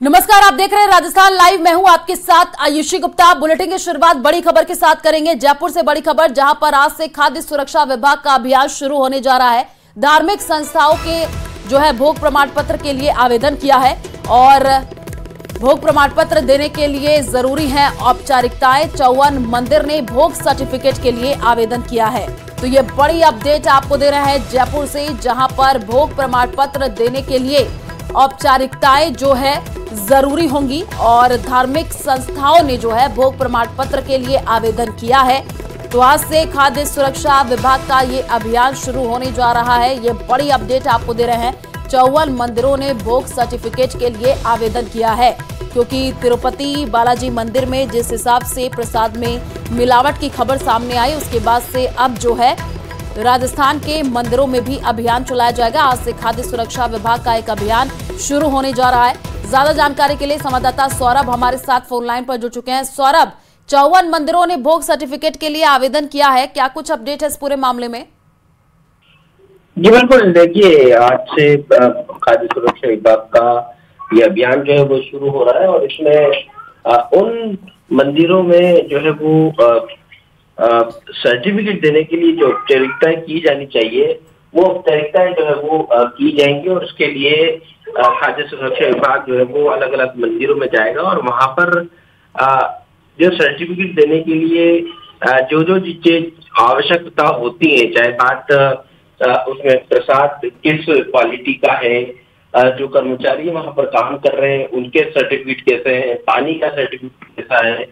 नमस्कार, आप देख रहे हैं राजस्थान लाइव। मैं हूं आपके साथ आयुषी गुप्ता। बुलेटिन की शुरुआत बड़ी खबर के साथ करेंगे। जयपुर से बड़ी खबर, जहां पर आज से खाद्य सुरक्षा विभाग का अभियान शुरू होने जा रहा है। धार्मिक संस्थाओं के भोग प्रमाण पत्र के लिए आवेदन किया है और भोग प्रमाण पत्र देने के लिए जरूरी है औपचारिकताएं। 54 मंदिर ने भोग सर्टिफिकेट के लिए आवेदन किया है। तो ये बड़ी अपडेट आपको दे रहे हैं जयपुर से, जहां पर भोग प्रमाण पत्र देने के लिए औपचारिकताएं जरूरी होंगी और धार्मिक संस्थाओं ने भोग प्रमाण पत्र के लिए आवेदन किया है। तो आज से खाद्य सुरक्षा विभाग का ये अभियान शुरू होने जा रहा है। ये बड़ी अपडेट आपको दे रहे हैं। 54 मंदिरों ने भोग सर्टिफिकेट के लिए आवेदन किया है, क्योंकि तिरुपति बालाजी मंदिर में जिस हिसाब से प्रसाद में मिलावट की खबर सामने आई, उसके बाद से अब राजस्थान के मंदिरों में भी अभियान चलाया जाएगा। आज से खाद्य सुरक्षा विभाग का एक अभियान शुरू होने जा रहा है। ज्यादा जानकारी के लिए संवाददाता सौरभ हमारे साथ फोन लाइन पर जुड़ चुके हैं। सौरभ, 54 मंदिरों ने भोग सर्टिफिकेट के लिए आवेदन किया है, क्या कुछ अपडेट है इस पूरे मामले में? जी बिल्कुल, देखिए आज से खाद्य सुरक्षा विभाग का ये अभियान वो शुरू हो रहा है और इसमें उन मंदिरों में वो सर्टिफिकेट देने के लिए जो औपचारिकताएं की जानी चाहिए, वो औपचारिकताएं वो की जाएंगी और उसके लिए खाद्य सुरक्षा विभाग वो अलग अलग मंदिरों में जाएगा और वहां पर जो सर्टिफिकेट देने के लिए जो चीजें आवश्यकता होती है, चाहे बात उसमें प्रसाद किस क्वालिटी का है, जो कर्मचारी वहां पर काम कर रहे हैं उनके सर्टिफिकेट कैसे हैं, पानी का सर्टिफिकेट कैसा है,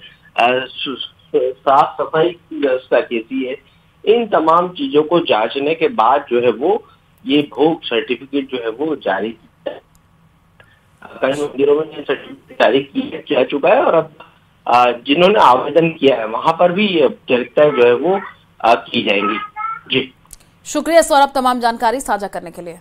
साफ सफाई की व्यवस्था कैसी है, इन तमाम चीजों को जांचने के बाद वो ये भोग सर्टिफिकेट वो जारी किया है। कई मंदिरों में सर्टिफिकेट जारी किया चुका है और अब जिन्होंने आवेदन किया है वहां पर भी ये औपचारिकताएं वो की जाएंगी। जी शुक्रिया सौरभ, तमाम जानकारी साझा करने के लिए।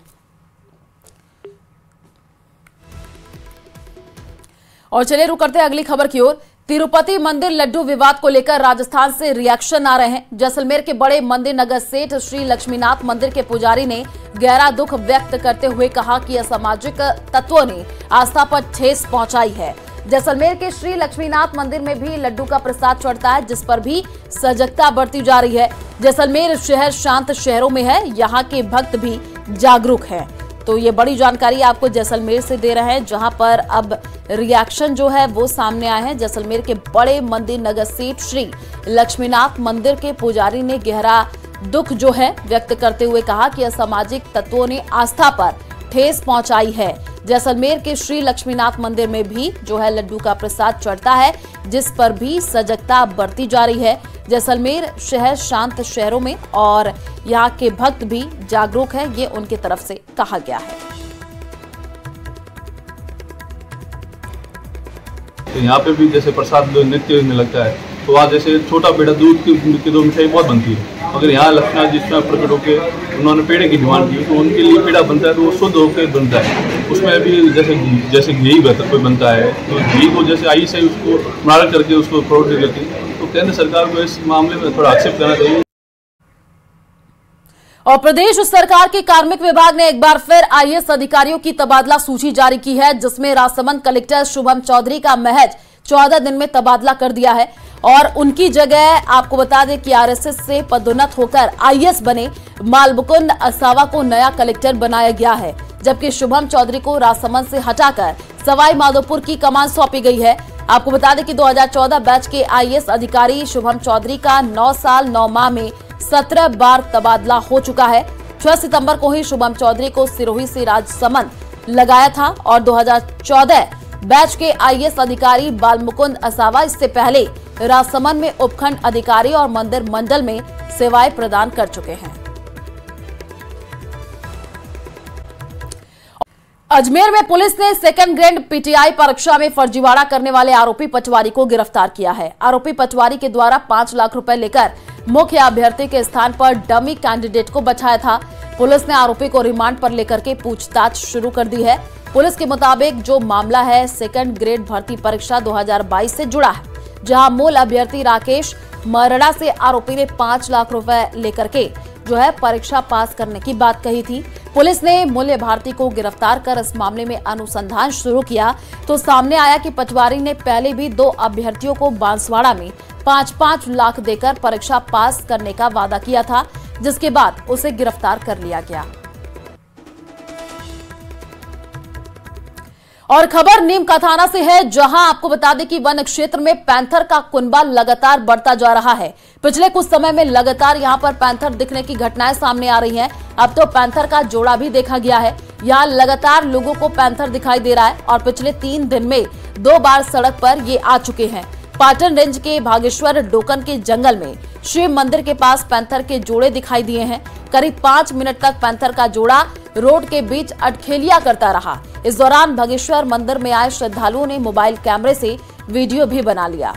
और चलिए रुक करते हैं अगली खबर की ओर। तिरुपति मंदिर लड्डू विवाद को लेकर राजस्थान से रिएक्शन आ रहे हैं। जैसलमेर के बड़े मंदिर नगर सेठ श्री लक्ष्मीनाथ मंदिर के पुजारी ने गहरा दुख व्यक्त करते हुए कहा कि असामाजिक तत्वों ने आस्था पर ठेस पहुंचाई है। जैसलमेर के श्री लक्ष्मीनाथ मंदिर में भी लड्डू का प्रसाद चढ़ता है, जिस पर भी सजगता बरती जा रही है। जैसलमेर शहर शांत शहरों में है, यहाँ के भक्त भी जागरूक हैं। तो ये बड़ी जानकारी आपको जैसलमेर से दे रहे हैं, जहां पर अब रिएक्शन वो सामने आए हैं। जैसलमेर के बड़े मंदिर नगर सेठ श्री लक्ष्मीनाथ मंदिर के पुजारी ने गहरा दुख व्यक्त करते हुए कहा कि असामाजिक तत्वों ने आस्था पर ठेस पहुंचाई है। जैसलमेर के श्री लक्ष्मीनाथ मंदिर में भी लड्डू का प्रसाद चढ़ता है, जिस पर भी सजगता बरती जा रही है। जैसलमेर शहर शांत शहरों में और यहाँ के भक्त भी जागरूक हैं, ये उनकी तरफ से कहा गया है। तो यहाँ पे भी जैसे प्रसाद नृत्य में लगता है, तो वहाँ जैसे छोटा पेड़ा दूध की दो मिठाई बहुत बनती है। अगर यहाँ लक्ष्मीनाथ जिसमें प्रकट होकर उन्होंने पेड़े की डिमांड की, तो उनके लिए पेड़ा बनता है तो वो शुद्ध होकर बनता है। उसमें भी जैसे घी बेहतर कोई बनता है, तो घी को जैसे आई से उसको मार करके उसको प्रोडक्ट करती है। तो केंद्र सरकार को इस मामले में थोड़ा आक्षेप करना चाहिए। और प्रदेश सरकार के कार्मिक विभाग ने एक बार फिर आईएएस अधिकारियों की तबादला सूची जारी की है, जिसमें राजसमंद कलेक्टर शुभम चौधरी का महज 14 दिन में तबादला कर दिया है और उनकी जगह आपको बता दें कि आरएसएस से पदोन्नत होकर आईएएस बने मालमुकुंद असावा को नया कलेक्टर बनाया गया है, जबकि शुभम चौधरी को राजसमंद से हटाकर सवाई माधोपुर की कमान सौंपी गई है। आपको बता दें कि 2014 बैच के आईएएस अधिकारी शुभम चौधरी का 9 साल 9 माह में 17 बार तबादला हो चुका है। 6 सितंबर को ही शुभम चौधरी को सिरोही से राजसमंद लगाया था और 2014 बैच के आईएएस अधिकारी बालमुकुंद असावा इससे पहले राजसमंद में उपखंड अधिकारी और मंदिर मंडल में सेवाएं प्रदान कर चुके हैं। अजमेर में पुलिस ने सेकंड ग्रेड पीटीआई परीक्षा में फर्जीवाड़ा करने वाले आरोपी पटवारी को गिरफ्तार किया है। आरोपी पटवारी के द्वारा 5 लाख रुपए लेकर मुख्य अभ्यर्थी के स्थान पर डमी कैंडिडेट को बैठाया था। पुलिस ने आरोपी को रिमांड पर लेकर के पूछताछ शुरू कर दी है। पुलिस के मुताबिक जो मामला है सेकंड ग्रेड भर्ती परीक्षा 2022 से जुड़ा है, जहां मूल अभ्यर्थी राकेश मरड़ा से आरोपी ने 5 लाख रुपए लेकर के परीक्षा पास करने की बात कही थी। पुलिस ने मूल्य भारती को गिरफ्तार कर इस मामले में अनुसंधान शुरू किया तो सामने आया कि पटवारी ने पहले भी 2 अभ्यर्थियों को बांसवाड़ा में 5-5 लाख देकर परीक्षा पास करने का वादा किया था, जिसके बाद उसे गिरफ्तार कर लिया गया। और खबर नीम का थाना से है, जहां आपको बता दें कि वन क्षेत्र में पैंथर का कुनबा लगातार बढ़ता जा रहा है। पिछले कुछ समय में लगातार यहां पर पैंथर दिखने की घटनाएं सामने आ रही हैं। अब तो पैंथर का जोड़ा भी देखा गया है। यहां लगातार लोगों को पैंथर दिखाई दे रहा है और पिछले 3 दिन में 2 बार सड़क पर ये आ चुके हैं। पाटन रेंज के भागेश्वर डोकन के जंगल में शिव मंदिर के पास पैंथर के जोड़े दिखाई दिए हैं। करीब 5 मिनट तक पैंथर का जोड़ा रोड के बीच अटखेलियां करता रहा। इस दौरान भागेश्वर मंदिर में आए श्रद्धालुओं ने मोबाइल कैमरे से वीडियो भी बना लिया।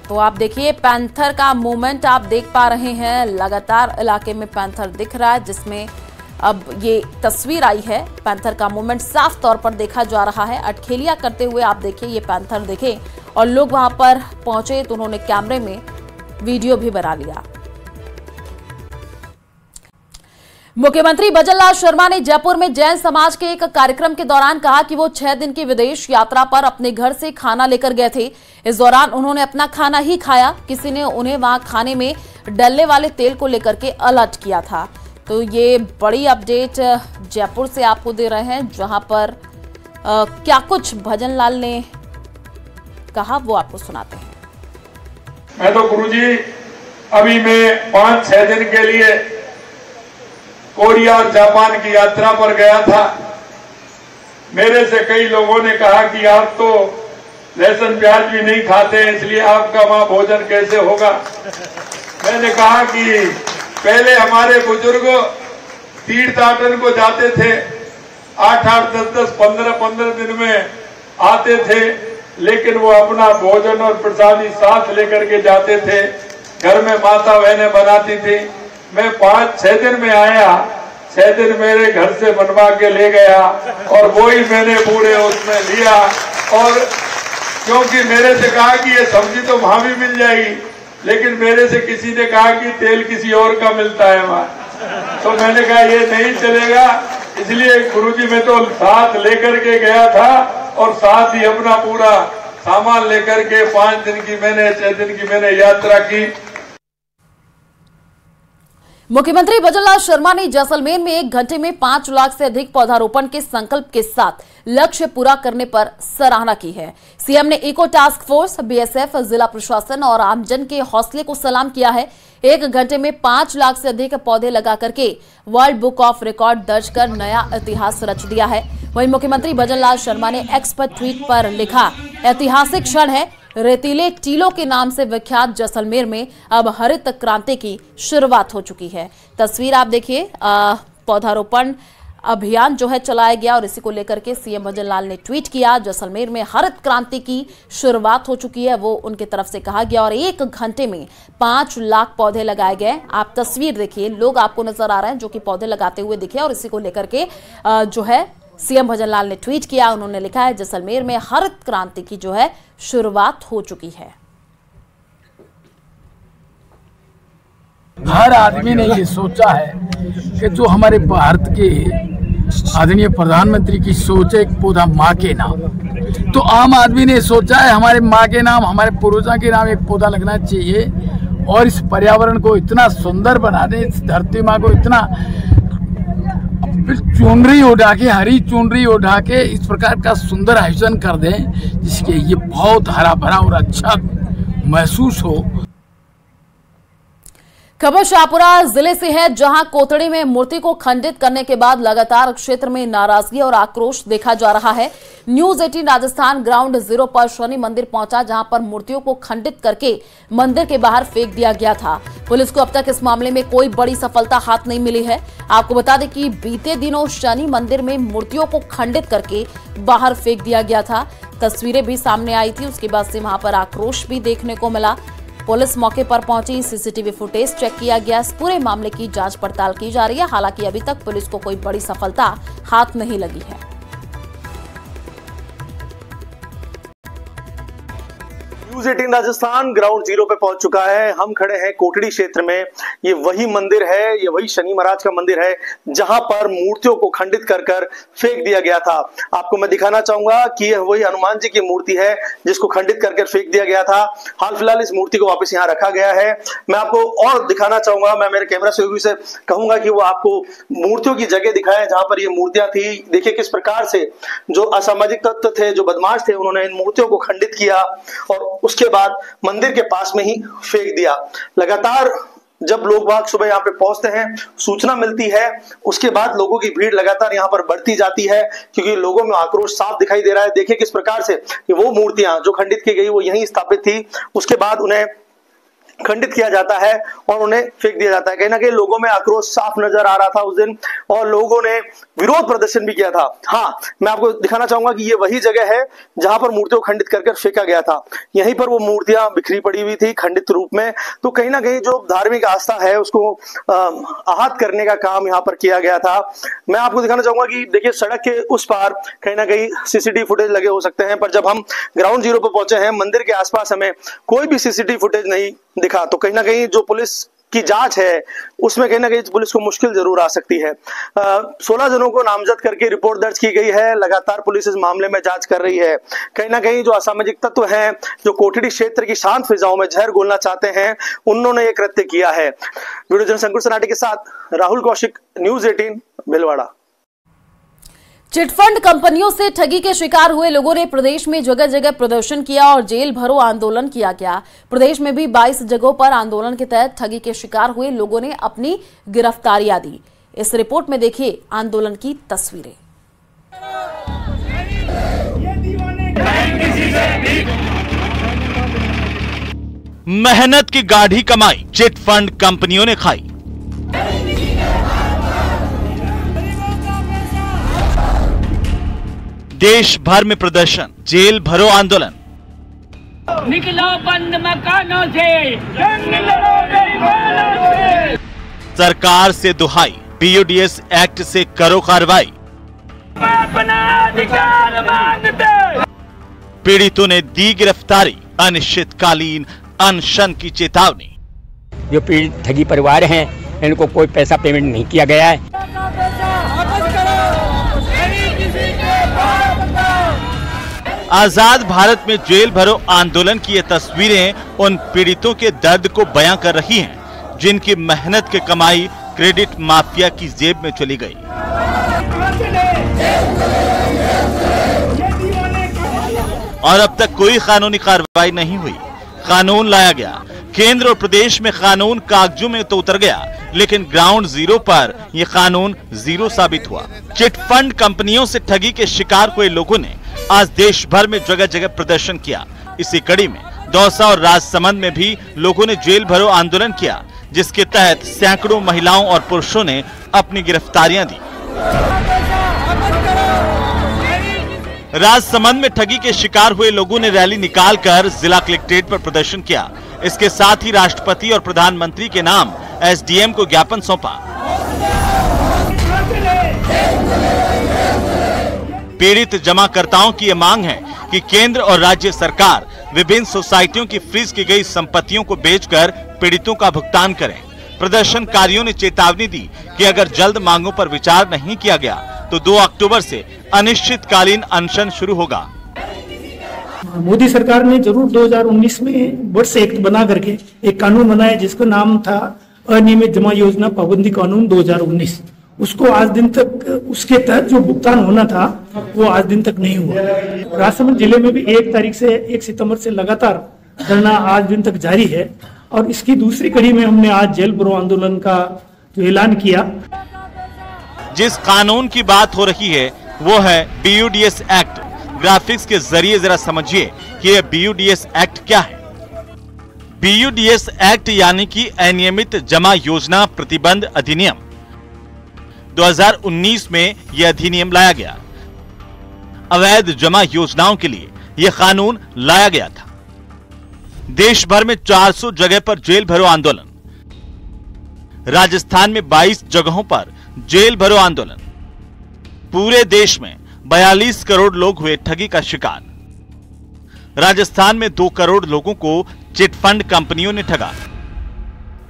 तो आप देखिए पैंथर का मूवमेंट आप देख पा रहे हैं। लगातार इलाके में पैंथर दिख रहा है, जिसमें अब ये तस्वीर आई है। पैंथर का मूवमेंट साफ तौर पर देखा जा रहा है। अटखेलियां करते हुए आप देखिए ये पैंथर देखे और लोग वहां पर पहुंचे तो उन्होंने कैमरे में वीडियो भी बना लिया। मुख्यमंत्री भजनलाल शर्मा ने जयपुर में जैन समाज के एक कार्यक्रम के दौरान कहा कि वो 6 दिन की विदेश यात्रा पर अपने घर से खाना लेकर गए थे। इस दौरान उन्होंने अपना खाना ही खाया। किसी ने उन्हें वहां खाने में डलने वाले तेल को लेकर के अलर्ट किया था। तो ये बड़ी अपडेट जयपुर से आपको दे रहे हैं, जहां पर क्या कुछ भजनलाल ने कहा वो आपको सुनाते हैं। मैं तो गुरुजी अभी मैं 5-6 दिन के लिए कोरिया और जापान की यात्रा पर गया था। मेरे से कई लोगों ने कहा कि आप तो लहसुन प्याज भी नहीं खाते, इसलिए आपका वहां भोजन कैसे होगा। मैंने कहा कि पहले हमारे बुजुर्ग तीर्थयात्रा को जाते थे, 8-8, 10-10, 15-15 दिन में आते थे, लेकिन वो अपना भोजन और प्रसादी साथ लेकर के जाते थे। घर में माता बहनें बनाती थी। मैं 5-6 दिन में आया, 6 दिन मेरे घर से बनवा के ले गया और वही मैंने पूरे उसमें लिया। और क्योंकि मेरे से कहा कि ये सब्जी तो वहां भी मिल जाएगी, लेकिन मेरे से किसी ने कहा कि तेल किसी और का मिलता है वहां, तो मैंने कहा ये नहीं चलेगा। इसलिए गुरुजी मैं तो साथ लेकर के गया था और साथ ही अपना पूरा सामान लेकर के 6 दिन की मैंने यात्रा की। मुख्यमंत्री भजनलाल शर्मा ने जैसलमेर में 1 घंटे में 5 लाख से अधिक पौधारोपण के संकल्प के साथ लक्ष्य पूरा करने पर सराहना की है। सीएम ने इको टास्क फोर्स, बीएसएफ, जिला प्रशासन और आमजन के हौसले को सलाम किया है। 1 घंटे में 5 लाख से अधिक पौधे लगा करके वर्ल्ड बुक ऑफ रिकॉर्ड दर्ज कर नया इतिहास रच दिया है। वहीं मुख्यमंत्री भजनलाल शर्मा ने एक्स पर ट्वीट पर लिखा, ऐतिहासिक क्षण है। रेतीले टीलों के नाम से विख्यात जैसलमेर में अब हरित क्रांति की शुरुआत हो चुकी है। तस्वीर आप देखिए, पौधारोपण अभियान जो है चलाया गया और इसी को लेकर के सीएम भजनलाल ने ट्वीट किया। जैसलमेर में हरित क्रांति की शुरुआत हो चुकी है, वो उनके तरफ से कहा गया और 1 घंटे में 5 लाख पौधे लगाए गए। आप तस्वीर देखिए, लोग आपको नजर आ रहे हैं जो कि पौधे लगाते हुए दिखे और इसी को लेकर के जो है सीएम भजनलाल ने ट्वीट किया। उन्होंने लिखा है, जैसलमेर में हरित क्रांति की जो है शुरुआत हो चुकी है। हर आदमी ने ये सोचा है कि जो हमारे भारत के आदरणीय प्रधानमंत्री की सोच है, एक पौधा माँ के नाम, तो आम आदमी ने सोचा है हमारे माँ के नाम, हमारे पूर्वजों के नाम एक पौधा लगना चाहिए। और इस पर्यावरण को इतना सुंदर बना दें, इस धरती माँ को इतना चुनरी उड़ा के, हरी चुनरी उड़ा के इस प्रकार का सुंदर आयोजन कर दें जिसके ये बहुत हरा भरा और अच्छा महसूस हो। खबर शाहपुरा जिले से है, जहां कोतड़ी में मूर्ति को खंडित करने के बाद लगातार क्षेत्र में नाराजगी और आक्रोश देखा जा रहा है। न्यूज 18 राजस्थान ग्राउंड 0 पर शनि मंदिर पहुंचा, जहां पर मूर्तियों को खंडित करके मंदिर के बाहर फेंक दिया गया था। पुलिस को अब तक इस मामले में कोई बड़ी सफलता हाथ नहीं मिली है। आपको बता दें कि बीते दिनों शनि मंदिर में मूर्तियों को खंडित करके बाहर फेंक दिया गया था। तस्वीरें भी सामने आई थी, उसके बाद से वहां पर आक्रोश भी देखने को मिला। पुलिस मौके पर पहुंची, सीसीटीवी फुटेज चेक किया गया। इस पूरे मामले की जांच पड़ताल की जा रही है। हालांकि अभी तक पुलिस को कोई बड़ी सफलता हाथ नहीं लगी है। न्यूज़ 18 राजस्थान ग्राउंड जीरो पे पहुंच चुका है। हम खड़े हैं कोटड़ी क्षेत्र में। ये वही मंदिर है, ये वही शनि महाराज का मंदिर है जहां पर मूर्तियों को खंडित कर कर फेंक दिया गया था। आपको मैं दिखाना चाहूंगा कि यह वही हनुमान जी की मूर्ति है जिसको खंडित कर कर फेंक दिया गया था। हाल फिलहाल इस मूर्ति को वापस यहाँ रखा गया है। मैं आपको और दिखाना चाहूंगा, मैं मेरे कैमरा सहयोगी से कहूंगा कि वो आपको मूर्तियों की जगह दिखाएं जहां पर ये मूर्तियां थी। देखिए किस प्रकार से जो असामाजिक तत्व थे, जो बदमाश थे, उन्होंने इन मूर्तियों को खंडित किया और उसके बाद मंदिर के पास में ही फेंक दिया। लगातार जब लोग बाग सुबह यहाँ पे पहुंचते हैं, सूचना मिलती है, उसके बाद लोगों की भीड़ लगातार यहाँ पर बढ़ती जाती है क्योंकि लोगों में आक्रोश साफ दिखाई दे रहा है। देखिए किस प्रकार से कि वो मूर्तियां जो खंडित की गई वो यहीं स्थापित थी, उसके बाद उन्हें खंडित किया जाता है और उन्हें फेंक दिया जाता है। कहीं ना कहीं लोगों में आक्रोश साफ नजर आ रहा था उस दिन और लोगों ने विरोध प्रदर्शन भी किया था। हाँ, मैं आपको दिखाना चाहूंगा कि ये वही जगह है जहां पर मूर्तियों को खंडित कर फेंका गया था। यहीं पर वो मूर्तियां बिखरी पड़ी हुई थी खंडित रूप में। तो कहीं ना कहीं जो धार्मिक आस्था है उसको आहत करने का काम यहाँ पर किया गया था। मैं आपको दिखाना चाहूंगा कि देखिए सड़क के उस पार कहीं ना कहीं सीसीटीवी फुटेज लगे हो सकते हैं, पर जब हम ग्राउंड जीरो पर पहुंचे हैं, मंदिर के आसपास हमें कोई भी सीसीटीवी फुटेज नहीं दिखा। तो कहीं ना कहीं जो पुलिस की जांच है उसमें कहीं ना कहीं पुलिस को मुश्किल जरूर आ सकती है। 16 जनों को नामजद करके रिपोर्ट दर्ज की गई है। लगातार पुलिस इस मामले में जांच कर रही है। कहीं ना कहीं जो असामाजिक तत्व हैं, जो कोटड़ी क्षेत्र की शांत फिजाओं में जहर घोलना चाहते हैं, उन्होंने ये कृत्य किया है। वीडियो जर्नलिस्ट अंकुर सनाटी के साथ राहुल कौशिक, न्यूज़ 18 भिलवाड़ा। चिटफंड कंपनियों से ठगी के शिकार हुए लोगों ने प्रदेश में जगह जगह प्रदर्शन किया और जेल भरो आंदोलन किया गया। प्रदेश में भी 22 जगहों पर आंदोलन के तहत ठगी के शिकार हुए लोगों ने अपनी गिरफ्तारियां दी। इस रिपोर्ट में देखिए आंदोलन की तस्वीरें। मेहनत की गाढ़ी कमाई चिटफंड कंपनियों ने खाई। देश भर में प्रदर्शन, जेल भरो आंदोलन। निकलो बंद मकानों से, जंग लड़ो बेईमानों से। सरकार से दुहाई, BUDS एक्ट से करो कार्रवाई। अपना अधिकार मांगते। पीड़ितों ने दी गिरफ्तारी, अनिश्चितकालीन अनशन की चेतावनी। जो पीड़ित ठगी परिवार हैं, इनको कोई पैसा पेमेंट नहीं किया गया है। आजाद भारत में जेल भरो आंदोलन की ये तस्वीरें उन पीड़ितों के दर्द को बयां कर रही हैं, जिनकी मेहनत की कमाई क्रेडिट माफिया की जेब में चली गई। और अब तक कोई कानूनी कार्रवाई नहीं हुई। कानून लाया गया, केंद्र और प्रदेश में कानून कागजों में तो उतर गया, लेकिन ग्राउंड जीरो पर यह कानून जीरो साबित हुआ। चिटफंड कंपनियों से ठगी के शिकार हुए लोगों ने आज देश भर में जगह जगह प्रदर्शन किया। इसी कड़ी में दौसा और राजसमंद में भी लोगों ने जेल भरो आंदोलन किया, जिसके तहत सैकड़ों महिलाओं और पुरुषों ने अपनी गिरफ्तारियां दी। राजसमंद में ठगी के शिकार हुए लोगों ने रैली निकालकर जिला कलेक्ट्रेट पर प्रदर्शन किया। इसके साथ ही राष्ट्रपति और प्रधानमंत्री के नाम SDM को ज्ञापन सौंपा। पीड़ित जमाकर्ताओं की यह मांग है कि केंद्र और राज्य सरकार विभिन्न सोसाइटियों की फ्रीज की गई संपत्तियों को बेचकर पीड़ितों का भुगतान करें। प्रदर्शनकारियों ने चेतावनी दी कि अगर जल्द मांगों पर विचार नहीं किया गया तो 2 अक्टूबर से अनिश्चितकालीन अनशन शुरू होगा। मोदी सरकार ने जरूर 2019 में वर्ष एक्ट बना करके एक कानून बनाया जिसका नाम था अनियमित जमा योजना पाबंदी कानून 2019। उसको आज दिन तक उसके तहत जो भुगतान होना था वो आज दिन तक नहीं हुआ। राजसमंद जिले में भी 1 सितंबर से लगातार धरना आज दिन तक जारी है और इसकी दूसरी कड़ी में हमने आज जेल भरो आंदोलन का जो ऐलान किया। जिस कानून की बात हो रही है वो है BUDS एक्ट। ग्राफिक्स के जरिए जरा समझिए कि यह BUDS एक्ट क्या है। BUDS एक्ट यानी कि अनियमित जमा योजना प्रतिबंध अधिनियम। 2019 में यह अधिनियम लाया गया। अवैध जमा योजनाओं के लिए यह कानून लाया गया था। देश भर में 400 जगह पर जेल भरो आंदोलन। राजस्थान में 22 जगहों पर जेल भरो आंदोलन। पूरे देश में 42 करोड़ लोग हुए ठगी का शिकार। राजस्थान में 2 करोड़ लोगों को चिटफंड कंपनियों ने ठगा।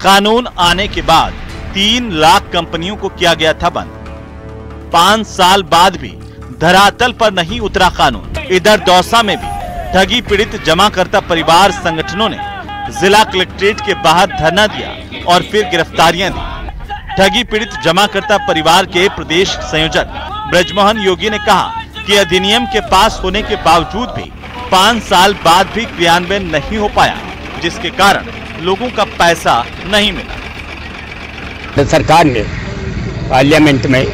कानून आने के बाद 3 लाख कंपनियों को किया गया था बंद। 5 साल बाद भी धरातल पर नहीं उतरा कानून। इधर दौसा में भी ठगी पीड़ित जमाकर्ता परिवार संगठनों ने जिला कलेक्ट्रेट के बाहर धरना दिया और फिर गिरफ्तारियां दी। ठगी पीड़ित जमाकर्ता परिवार के प्रदेश संयोजक ब्रजमोहन योगी ने कहा कि अधिनियम के पास होने के बावजूद भी 5 साल बाद भी क्रियान्वयन नहीं हो पाया, जिसके कारण लोगों का पैसा नहीं मिला। सरकार ने पार्लियामेंट में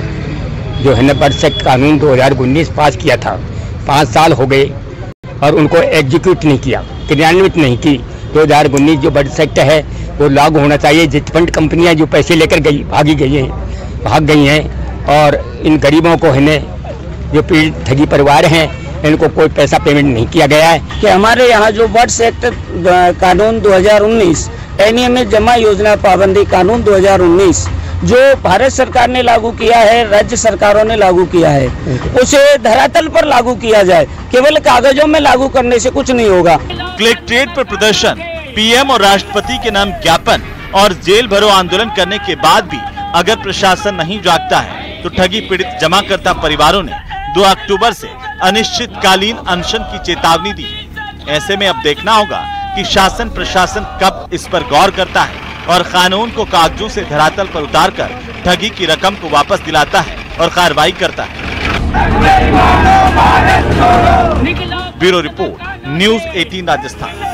जो है ना बर्थ एक्ट कानून 2019 पास किया था, 5 साल हो गए और उनको एग्जीक्यूट नहीं किया, क्रियान्वित नहीं की। 2019 जो बर्थ एक्ट है वो लागू होना चाहिए। चिटफंड कंपनियां जो पैसे लेकर भाग गई हैं और इन गरीबों को है न जो पीड़ित ठगी परिवार हैं इनको कोई पैसा पेमेंट नहीं किया गया है। कि हमारे यहाँ जो बर्थ एक्ट कानून 2019 अनियमित जमा योजना पाबंदी कानून 2019 जो भारत सरकार ने लागू किया है, राज्य सरकारों ने लागू किया है, उसे धरातल पर लागू किया जाए। केवल कागजों में लागू करने से कुछ नहीं होगा। कलेक्ट्रेट पर प्रदर्शन, पीएम और राष्ट्रपति के नाम ज्ञापन और जेल भरो आंदोलन करने के बाद भी अगर प्रशासन नहीं जागता है तो ठगी पीड़ित जमाकर्ता परिवारों ने 2 अक्टूबर से अनिश्चितकालीन अनशन की चेतावनी दी। ऐसे में अब देखना होगा कि शासन प्रशासन कब इस पर गौर करता है और कानून को कागजों से धरातल पर उतारकर ठगी की रकम को वापस दिलाता है और कार्रवाई करता है। Bureau report, news 18 Rajasthan.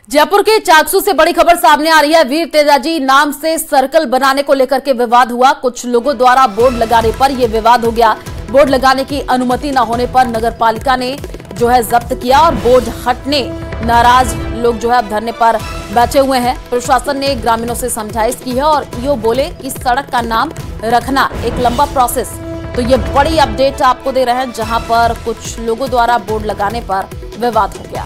Jaipur के चाकसू से बड़ी खबर सामने आ रही है। वीर तेजाजी नाम से सर्कल बनाने को लेकर के विवाद हुआ। कुछ लोगों द्वारा बोर्ड लगाने पर यह विवाद हो गया। बोर्ड लगाने की अनुमति न होने पर नगरपालिका ने जो है जब्त किया और बोर्ड हटने नाराज लोग जो है अब धरने पर बैठे हुए हैं। प्रशासन ने ग्रामीणों से समझाइश की है और यो बोले कि सड़क का नाम रखना एक लंबा प्रोसेस। तो ये बड़ी अपडेट आपको दे रहे हैं जहां पर कुछ लोगों द्वारा बोर्ड लगाने पर विवाद हो गया।